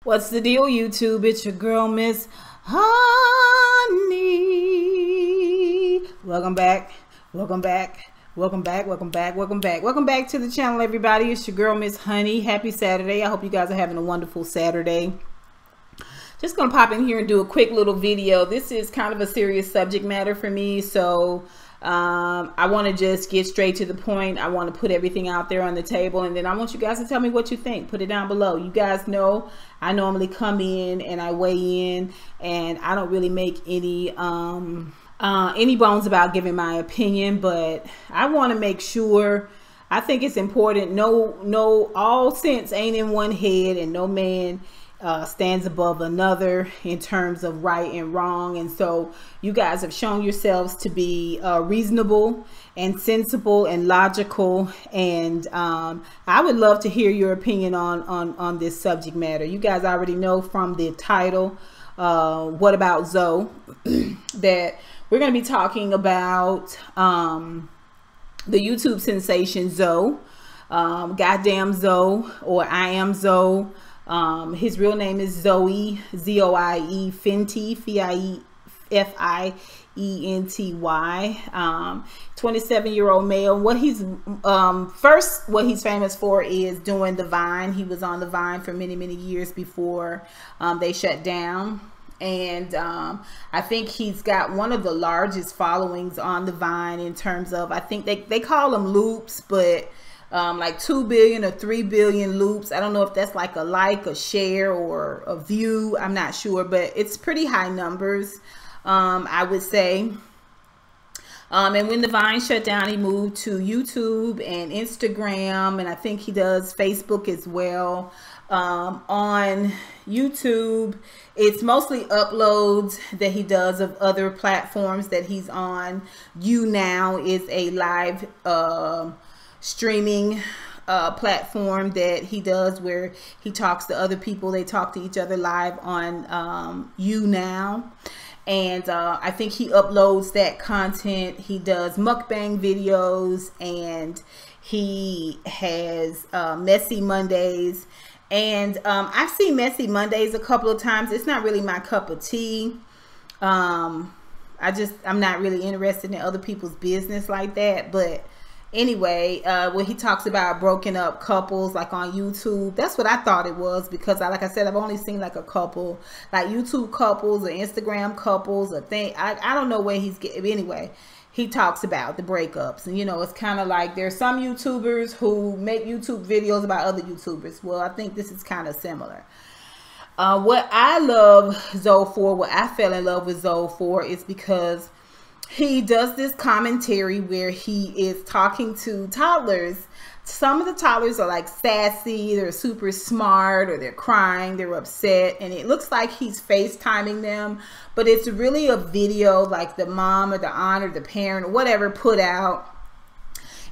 What's the deal, YouTube? It's your girl, Miss Honey. Welcome back. Welcome back. Welcome back. Welcome back. Welcome back. Welcome back to the channel, everybody. It's your girl, Miss Honey. Happy Saturday. I hope you guys are having a wonderful Saturday. Just gonna pop in here and do a quick little video. This is kind of a serious subject matter for me, so I want to just get straight to the point. I want to put everything out there on the table, and then I want you guys to tell me what you think. Put it down below. You guys know I normally come in and I weigh in, and I don't really make any bones about giving my opinion, but I want to make sure. I think it's important. No, all sense ain't in one head, and no man stands above another in terms of right and wrong. And so you guys have shown yourselves to be reasonable and sensible and logical, and I would love to hear your opinion on this subject matter. You guys already know from the title, what about Zoe, that we're going to be talking about the YouTube sensation Zoe, goddamn Zoe, or IAmZoie. His real name is Zoie, Z-O-I-E, Fenty, F-I-E-N-T-Y, 27-year-old male. What he's famous for is doing the Vine. He was on the Vine for many years before they shut down. And I think he's got one of the largest followings on the Vine in terms of, I think they call them loops, but like 2 billion or 3 billion loops. I don't know if that's like a share, or a view. I'm not sure, but it's pretty high numbers, I would say. And when the Vine shut down, he moved to YouTube and Instagram, and I think he does Facebook as well. On YouTube, it's mostly uploads that he does of other platforms that he's on. YouNow is a live streaming platform that he does where he talks to other people. They talk to each other live on YouNow, and I think he uploads that content. He does mukbang videos, and he has Messy Mondays, and I've seen Messy Mondays a couple of times. It's not really my cup of tea. I'm not really interested in other people's business like that. But anyway, when he talks about broken up couples, like on YouTube, that's what I thought it was, because like I said, I've only seen like a couple, like YouTube couples or Instagram couples or thing. I don't know where he's getting. Anyway, he talks about the breakups, and it's kind of like there's some YouTubers who make YouTube videos about other YouTubers. Well, I think this is kind of similar. What I love Zoe for, what I fell in love with Zoe for, is because he does this commentary where he is talking to toddlers. Some of the toddlers are like sassy, they're super smart, or they're crying, they're upset, and it looks like he's FaceTiming them, but it's really a video like the mom or the aunt or the parent or whatever put out,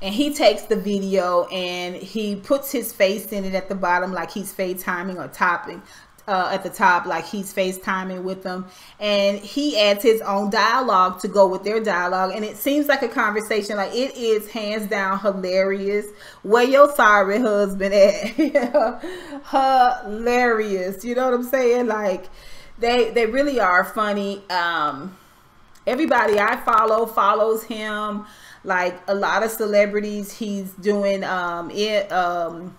and he takes the video and he puts his face in it at the bottom like he's FaceTiming, or topping at the top like he's FaceTiming with them, and he adds his own dialogue to go with their dialogue, and it seems like a conversation. Like, it is hands down hilarious. Where your sorry husband at? Hilarious. You know what I'm saying? Like, they really are funny. Everybody I follow follows him. Like a lot of celebrities, he's doing Wildin'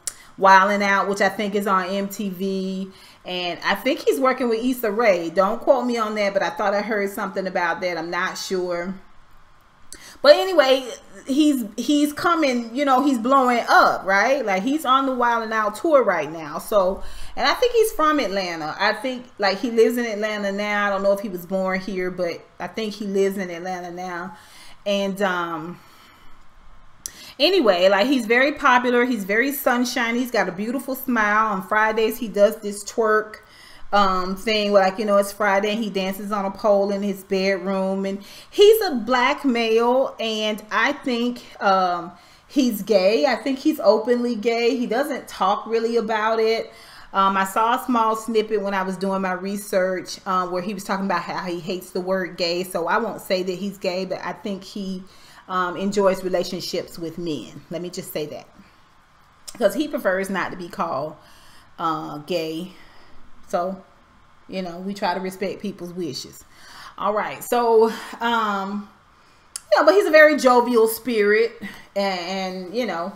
Out, which I think is on MTV. And I think he's working with Issa Rae. Don't quote me on that, but I thought I heard something about that. I'm not sure. But anyway, he's coming, he's blowing up, right? Like, he's on the Wildin' Out tour right now. So, and I think he's from Atlanta. I think like he lives in Atlanta now. I don't know if he was born here, but I think he lives in Atlanta now. And anyway, like, he's very popular. He's very sunshiny. He's got a beautiful smile. On Fridays, he does this twerk thing where, like, it's Friday and he dances on a pole in his bedroom. And he's a black male, and I think he's gay. I think he's openly gay. He doesn't talk really about it. I saw a small snippet when I was doing my research where he was talking about how he hates the word gay. So I won't say that he's gay, but I think he enjoys relationships with men. Let me just say that, because he prefers not to be called gay. So, you know, we try to respect people's wishes. All right. So, yeah, but he's a very jovial spirit, and you know,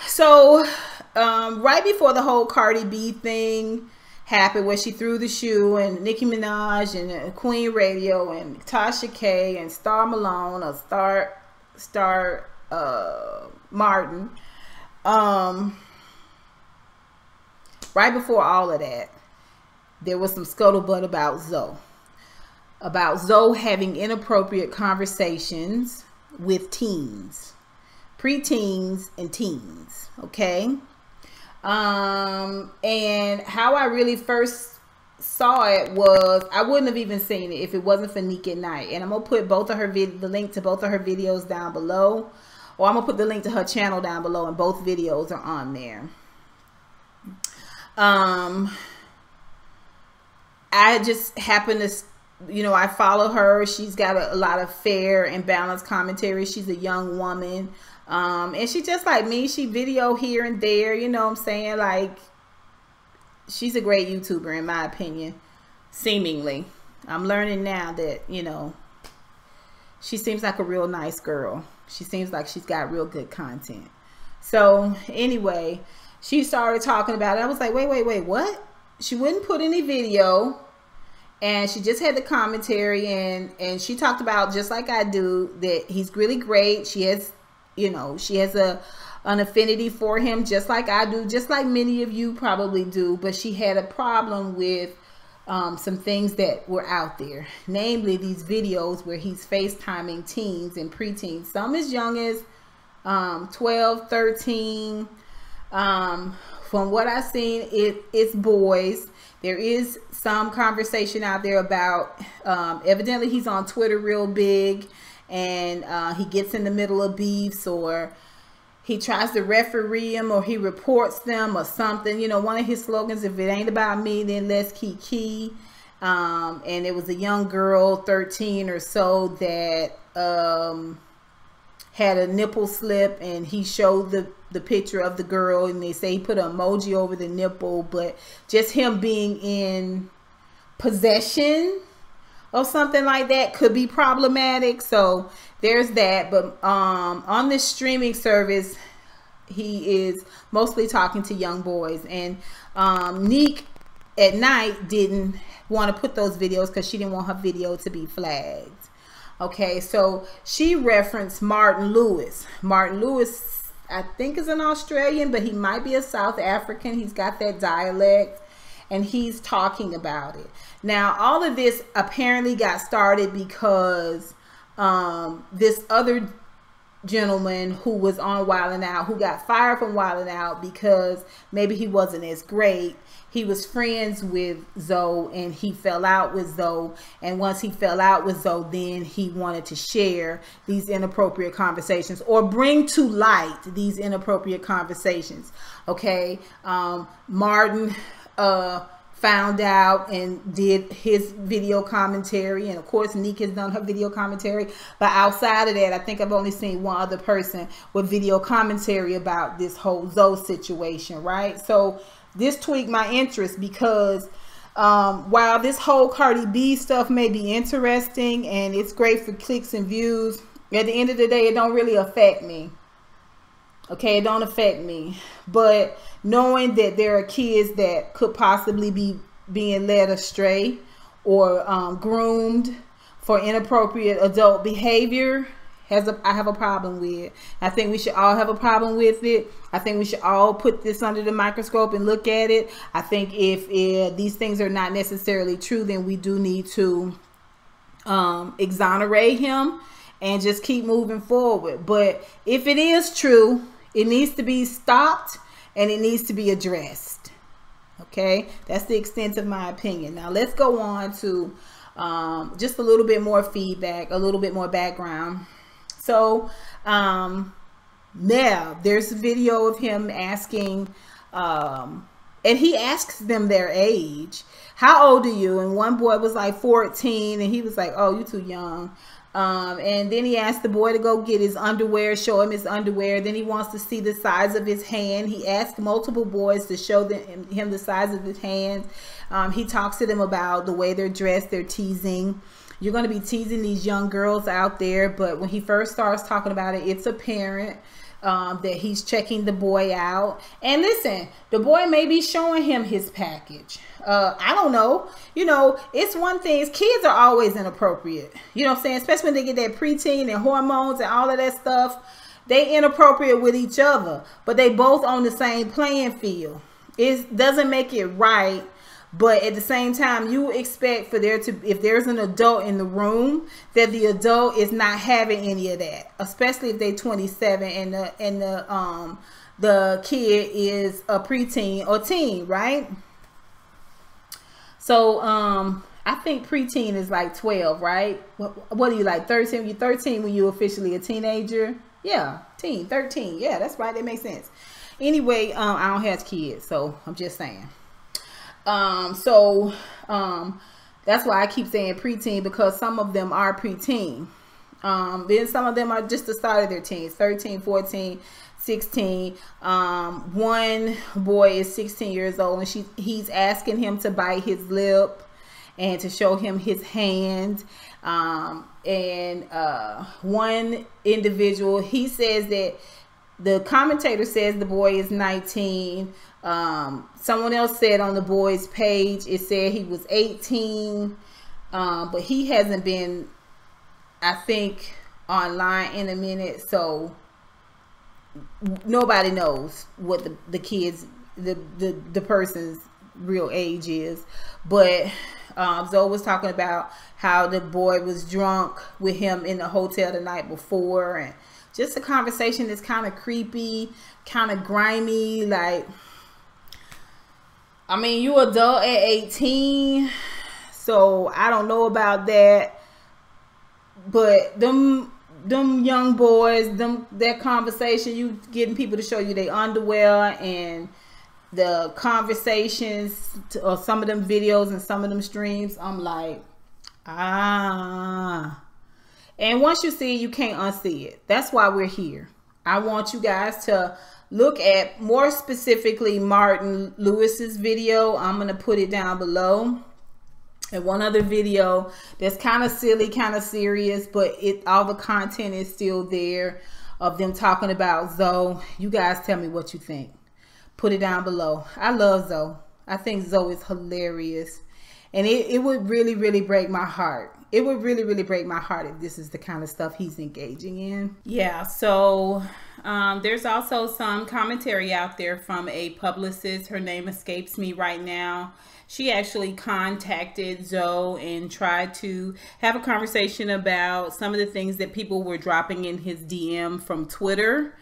so right before the whole Cardi B thing happened, where she threw the shoe, and Nicki Minaj and Queen Radio and Tasha K and Star Malone or Star Martin, right before all of that, there was some scuttlebutt about Zoe having inappropriate conversations with teens, preteens and teens. Okay. And how I really first saw it was, I wouldn't have even seen it if it wasn't for Nick at Night. And I'm gonna put both of her the link to both of her videos down below, or I'm gonna put the link to her channel down below, and both videos are on there. I just happen to, you know, I follow her. She's got a lot of fair and balanced commentary. She's a young woman. And she just like me, she video here and there, you know what I'm saying? Like, she's a great YouTuber in my opinion, seemingly. I'm learning now that, you know, she seems like a real nice girl. She seems like she's got real good content. So anyway, she started talking about it. I was like, wait, what? She wouldn't put any video, and she just had the commentary, and she talked about, just like I do, that he's really great. She has, you know, she has an affinity for him, just like I do, just like many of you probably do. But she had a problem with some things that were out there, namely these videos where he's FaceTiming teens and preteens, some as young as 12, 13. From what I've seen, it's boys. There is some conversation out there about, evidently he's on Twitter real big, and he gets in the middle of beefs, or he tries to referee them, or he reports them or something. You know, one of his slogans, if it ain't about me, then let's kiki. And it was a young girl, 13 or so, that had a nipple slip, and he showed the picture of the girl, and they say he put an emoji over the nipple. But just him being in possession of something like that could be problematic. So there's that. But on this streaming service, he is mostly talking to young boys, and Nick at Night didn't want to put those videos because she didn't want her video to be flagged. Okay, so she referenced Martin Lewis. Martin Lewis, I think, is an Australian, but he might be a South African. He's got that dialect, and he's talking about it. Now, all of this apparently got started because this other gentleman who was on Wild 'N Out, who got fired from Wild 'N Out because maybe he wasn't as great. He was friends with Zoe, and he fell out with Zoe. And once he fell out with Zoe, then he wanted to share these inappropriate conversations, or bring to light these inappropriate conversations. Okay. Martin found out and did his video commentary, and of course Nick has done her video commentary. But outside of that, I think I've only seen one other person with video commentary about this whole Zoe situation, right? So this tweaked my interest, because while this whole Cardi B stuff may be interesting and it's great for clicks and views, at the end of the day, it don't really affect me. Okay, it don't affect me. But knowing that there are kids that could possibly be being led astray or groomed for inappropriate adult behavior, I have a problem with. I think we should all have a problem with it. I think we should all put this under the microscope and look at it. I think if these things are not necessarily true, then we do need to exonerate him and just keep moving forward. But if it is true, it needs to be stopped and it needs to be addressed. Okay, that's the extent of my opinion. Now let's go on to just a little bit more feedback, a little bit more background. So now there's a video of him asking, and he asks them their age. How old are you? And one boy was like 14, and he was like, oh, you too young. And then he asked the boy to go get his underwear, show him his underwear. Then he wants to see the size of his hand. He asked multiple boys to show him the size of his hand. He talks to them about the way they're dressed. They're teasing. You're going to be teasing these young girls out there. But when he first starts talking about it, it's apparent that he's checking the boy out. And listen, the boy may be showing him his package. I don't know. You know, it's one thing. Kids are always inappropriate. You know what I'm saying? Especially when they get that preteen and hormones and all of that stuff. They inappropriate with each other. But they both on the same playing field. It doesn't make it right. But at the same time, you expect for there to, if there's an adult in the room, that the adult is not having any of that. Especially if they're 27 and the kid is a preteen or teen, right? So I think preteen is like 12, right? What are you, like 13? You're 13 when you're officially a teenager. Yeah, 13. Yeah, that's right. That makes sense. Anyway, I don't have kids, so I'm just saying. That's why I keep saying preteen, because some of them are preteen. Then some of them are just the start of their teens, 13, 14, 16. One boy is 16 years old, and he's asking him to bite his lip and to show him his hand. One individual, he says that the commentator says the boy is 19. Someone else said on the boy's page, it said he was 18. But he hasn't been, I think, online in a minute. So nobody knows what the kids, the person's real age is. But Zoe was talking about how the boy was drunk with him in the hotel the night before. And just a conversation that's kind of creepy, kind of grimy. Like, I mean, you adult at 18, so I don't know about that. But them young boys, that conversation, you getting people to show you their underwear, and the conversations or some of them videos and some of them streams, I'm like, ah. And once you see it, you can't unsee it. That's why we're here. I want you guys to look at, more specifically, Martin Lewis's video. I'm going to put it down below. And one other video that's kind of silly, kind of serious, but all the content is still there of them talking about Zoe. You guys tell me what you think. Put it down below. I love Zoe. I think Zoe is hilarious. And it would really, really break my heart. It would really, really break my heart if this is the kind of stuff he's engaging in. Yeah, so there's also some commentary out there from a publicist. Her name escapes me right now. She actually contacted Zoe and tried to have a conversation about some of the things that people were dropping in his DM from Twitter.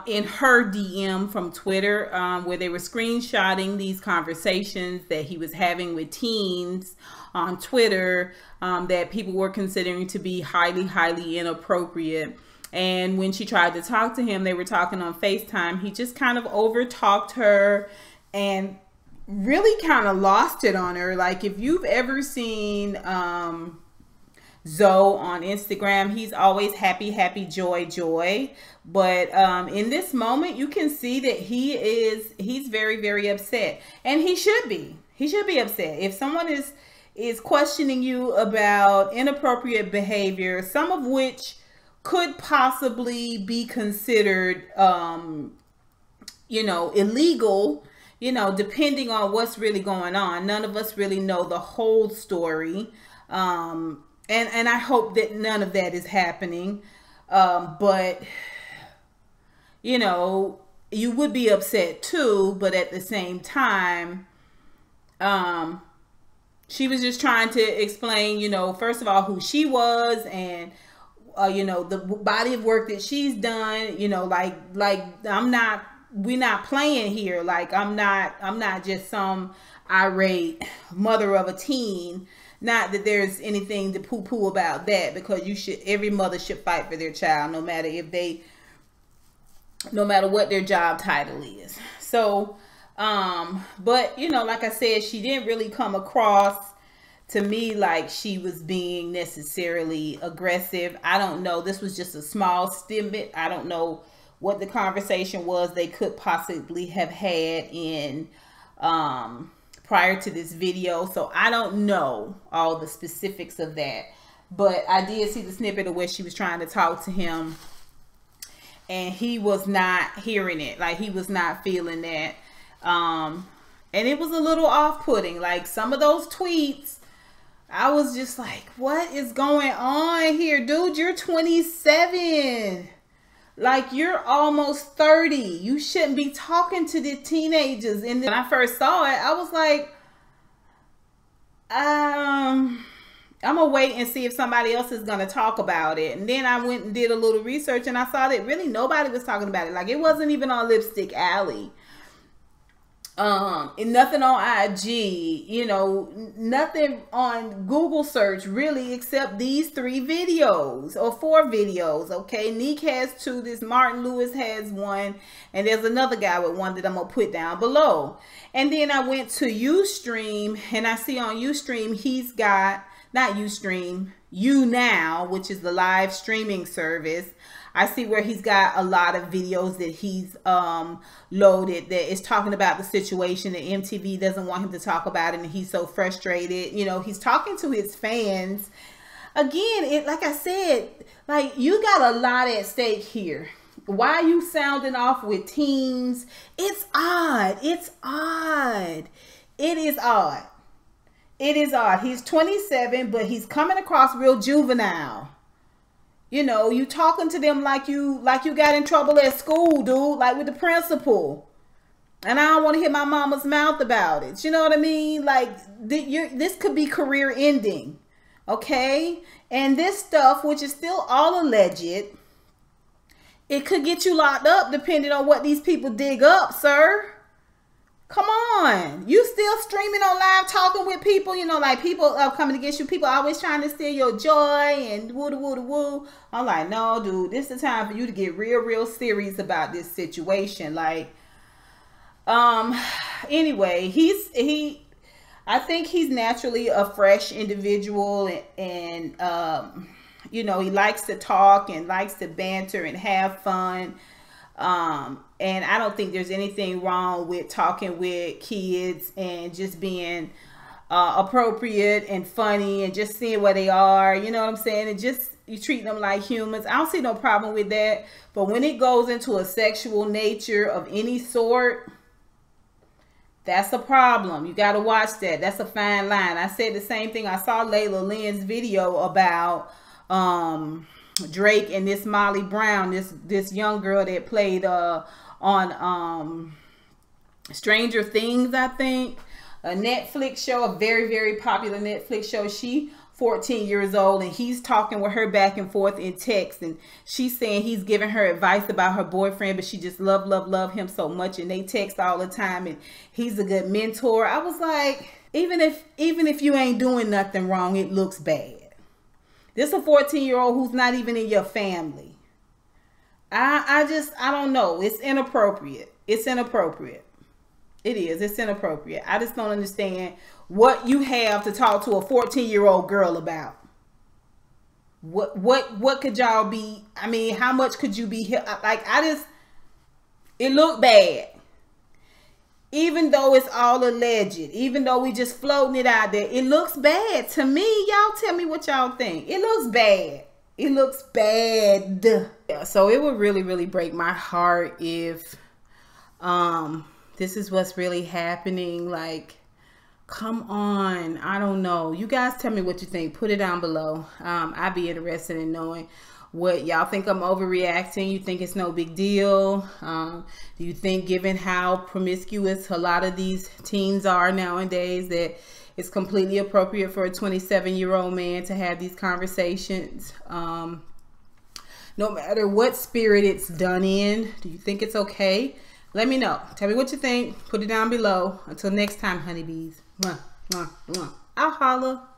In her DM from Twitter, where they were screenshotting these conversations that he was having with teens on Twitter, that people were considering to be highly, highly inappropriate. And when she tried to talk to him, they were talking on FaceTime. He just kind of overtalked her and really kind of lost it on her. Like, if you've ever seen Zoe on Instagram, he's always happy, happy, joy, joy. But in this moment, you can see that he's very, very upset, and he should be. He should be upset. If someone is questioning you about inappropriate behavior, some of which could possibly be considered, you know, illegal, you know, depending on what's really going on. None of us really know the whole story. And I hope that none of that is happening. But, you know, you would be upset too. But at the same time, she was just trying to explain, you know, first of all, who she was, and, you know, the body of work that she's done. You know, like we're not playing here. Like, I'm not just some irate mother of a teen. Not that there's anything to poo-poo about that, because every mother should fight for their child, no matter what their job title is. So, but, you know, like I said, she didn't really come across to me like she was being necessarily aggressive. I don't know. This was just a small snippet. I don't know what the conversation was they could possibly have had in prior to this video. So I don't know all the specifics of that. But I did see the snippet of where she was trying to talk to him. And he was not hearing it. Like, he was not feeling that. And it was a little off-putting. Like, some of those tweets, I was just like, what is going on here? Dude, you're 27. Like, you're almost 30. You shouldn't be talking to the teenagers. And then when I first saw it, I was like, I'm going to wait and see if somebody else is going to talk about it. And then I went and did a little research, and I saw that really nobody was talking about it. Like, it wasn't even on Lipstick Alley. And nothing on IG, you know, nothing on Google search really, except these 3 videos or 4 videos. Okay, Neek has 2, this Martin Lewis has 1, and there's another guy with 1 that I'm gonna put down below. And then I went to Ustream, and I see on Ustream he's got, not Ustream, YouNow, which is the live streaming service. I see where he's got a lot of videos that he's loaded that is talking about the situation that MTV doesn't want him to talk about it, and he's so frustrated. You know, he's talking to his fans. Again, like I said, like, you got a lot at stake here. Why are you sounding off with teens? It's odd. It's odd. It is odd. It is odd. He's 27, but he's coming across real juvenile. You know, you talking to them like you got in trouble at school, dude, like with the principal. And I don't want to hear my mama's mouth about it. You know what I mean? Like, this could be career ending, okay? And this stuff, which is still all alleged, it could get you locked up depending on what these people dig up, sir. Come on. You still streaming on live, talking with people, you know, like people coming against you. People always trying to steal your joy and woo-da-woo-da-woo. I'm like, no, dude, this is the time for you to get real serious about this situation. Like, anyway, I think he's naturally a fresh individual, and you know, he likes to talk and likes to banter and have fun. And I don't think there's anything wrong with talking with kids and just being appropriate and funny and just seeing where they are, you know what I'm saying? And just, you treat them like humans. I don't see no problem with that. But when it goes into a sexual nature of any sort, that's a problem. You got to watch that. That's a fine line. I said the same thing. I saw Layla Lynn's video about Drake and this Molly Brown, this young girl that played on Stranger Things, I think, a Netflix show, a very popular Netflix show. She 14 years old, and he's talking with her back and forth in text, and she's saying he's giving her advice about her boyfriend, but she just love him so much, and they text all the time, and he's a good mentor. I was like, even if you ain't doing nothing wrong, it looks bad. This a 14-year-old who's not even in your family. I don't know. It's inappropriate. It's inappropriate. It is. It's inappropriate. I just don't understand what you have to talk to a 14-year-old girl about. What could y'all be? I mean, how much could you be? Like, it looked bad. Even though it's all alleged, even though we just floating it out there, it looks bad to me. Y'all tell me what y'all think. It looks bad. It looks bad. Yeah, so it would really break my heart if this is what's really happening. Like, come on. I don't know. You guys tell me what you think. Put it down below. I'd be interested in knowing what y'all think. I'm overreacting. You think it's no big deal? Do you think, given how promiscuous a lot of these teens are nowadays, that it's completely appropriate for a 27-year-old man to have these conversations? No matter what spirit it's done in, do you think it's okay? Let me know. Tell me what you think. Put it down below. Until next time, honeybees. Mwah, mwah, mwah. I'll holla.